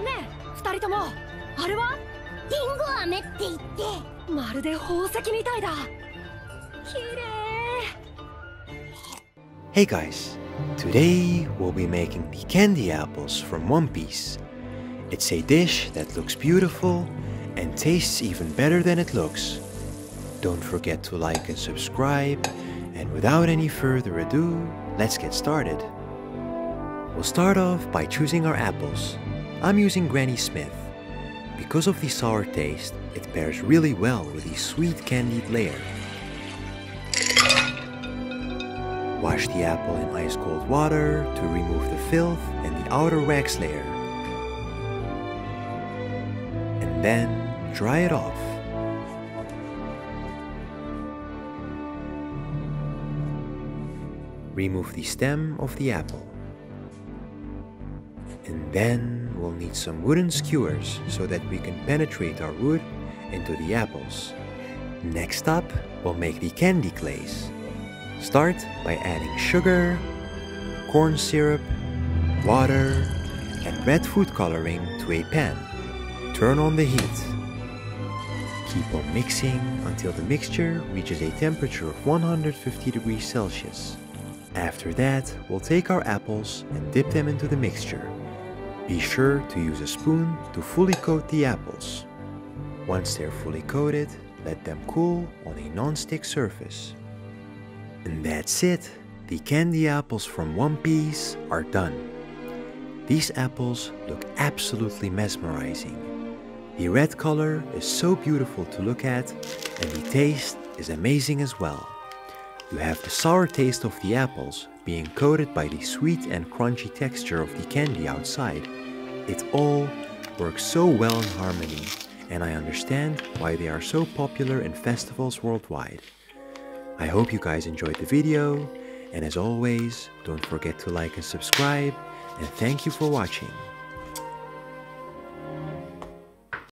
ねえ、二人ともあれはリンゴ飴って言って、まるで宝石みたいだ。綺麗。 Hey guys, today we'll be making the candy apples from One Piece. It's a dish that looks beautiful and tastes even better than it looks. Don't forget to like and subscribe, and without any further ado, let's get started. We'll start off by choosing our apples. I'm using Granny Smith. Because of the sour taste, it pairs really well with the sweet candied layer. Wash the apple in ice cold water to remove the filth and the outer wax layer. And then dry it off. Remove the stem of the apple. And then we'll need some wooden skewers so that we can penetrate our wood into the apples. Next up, we'll make the candy glaze. Start by adding sugar, corn syrup, water, and red food coloring to a pan. Turn on the heat. Keep on mixing until the mixture reaches a temperature of 150 degrees Celsius. After that, we'll take our apples and dip them into the mixture. Be sure to use a spoon to fully coat the apples. Once they're fully coated, let them cool on a non-stick surface. And that's it! The candy apples from One Piece are done. These apples look absolutely mesmerizing. The red color is so beautiful to look at, and the taste is amazing as well. You have the sour taste of the apples being coated by the sweet and crunchy texture of the candy outside. It all works so well in harmony, and I understand why they are so popular in festivals worldwide. I hope you guys enjoyed the video, and as always, don't forget to like and subscribe, and thank you for watching.